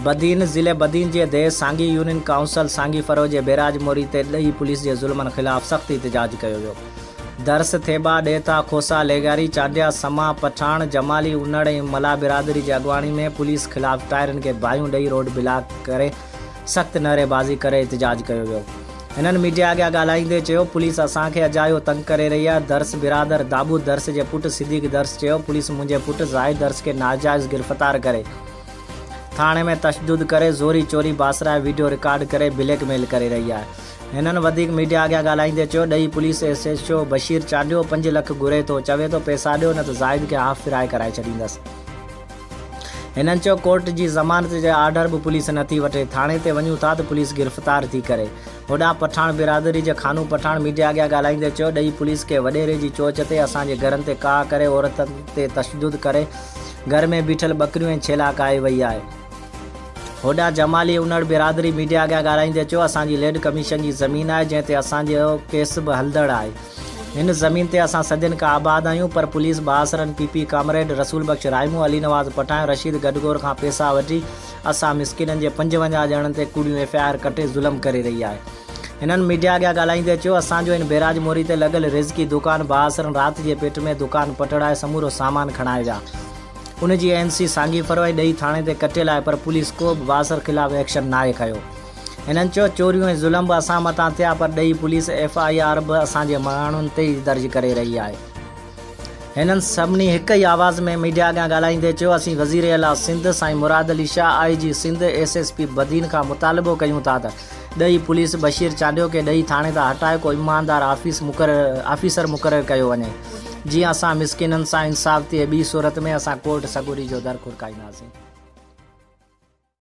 बदीन ज़िले बदीन जे देश सांगी यूनियन काउंसिल सांगी फरो जे बेराज मोरी ते ॾही पुलिस जे ज़ुल्मनि ख़िलाफ़ सख़्त एहतजाज कयो वियो। दर्स थेबा ॾेता खोसा लेगारी चांडिया समा पठाण जमाली उनड़ ऐं मला बिरादरी जी अॻवानी में पुलिस ख़िलाफ़ टायरनि खे बाहियूं ॾेई रोड ब्लॉक करे सख़्त नारेबाज़ी करे एहतजाज कयो वियो। हिननि मीडिया अॻियां ॻाल्हाईंदे चयो, पुलिस असांखे अजायो तंग करे रही आहे। दर्स बिरादर दाबू दर्स जे पुट सिद्दीक़ दर्स चयो, पुलिस मुंहिंजे पुट ज़ाहिद दर्स खे नाजाइज़ गिरफ़्तार करे थाणे में तशद्दुद करे ज़ोरी चोरी बासराए वीडियो रिकॉर्ड करे ब्लैकमेल करे रही आहे। हिननि वधीक मीडिया अॻियां ॻाल्हाईंदे चयो, ॾही पुलिस SHO बशीर चांडियो 5 लख घुरे थो, चवे थो पैसा ॾियो न त ज़ाहिद खे हाफ़ फिराए कराए छॾींदसि। हिननि चयो, कोर्ट जी ज़मानत जे आर्डर बि पुलिस नथी वठे, थाणे ते वञूं था त पुलिस गिरफ़्तार थी करे। होॾां पठाण बिरादरी जे खानू पठाण मीडिया अॻियां ॻाल्हाईंदे चयो, ॾही पुलिस खे वॾेरे जी चोच ते असांजे घरनि ते का करे औरतनि ते तशद्दुद करे घर में बीठल ॿकरियूं ऐं छेला काए वई आहे। होॾां जमाली उनड़ बिरादरी मीडिया अॻियां ॻाल्हाईंदे चयो, असांजी लेड कमीशन जी ज़मीन आहे जंहिं ते असांजो केस बि हलंदड़ आहे। हिन ज़मीन ते असां सदियुनि खां आबाद आहियूं, पर पुलिस बासरन PP कामरेड रसूल बख्श राइमू अली नवाज़ पठाण रशीद गडगोर खां पैसा वठी असां मिसकिननि जे 55 ॼणनि ते कूड़ियूं FIR कटे ज़ुल्म करे रही आहे। हिननि मीडिया अॻियां ॻाल्हाईंदे चयो, असांजो हिन बेराज मोरी ते लॻल रिज़की दुकान बासरन राति जे पेट में दुकान पटड़ाए समूरो सामान खणाए विया। उन जी NC सांगी फरो ऐं ॾही थाणे ते कटियल आहे, पर पुलिस को बि बासर ख़िलाफ़ एक्शन नाहे खयो। हिननि चयो, चोरियूं ऐं ज़ुल्म बि असां मथां थिया, पर ॾही पुलिस FIR बि असांजे माण्हुनि ते ई दर्ज करे रही आहे। हिननि सभिनी हिक ई आवाज़ में मीडिया अॻियां ॻाल्हाईंदे चयो, असीं वज़ीर आला सिंध साईं मुराद अली शाह IG सिंध SSP बदीन खां मुतालबो कयूं था त ॾही पुलिस बशीर चांडियो खे ॾही थाणे तां हटाए को ईमानदार आफ़ीसर मुक़ररु कयो वञे। जीअं असां मिसकिननि सां इंसाफ़ थिए, ॿी सूरत में असां कोर्ट सगुरी जो दर खुरकाईंदासीं।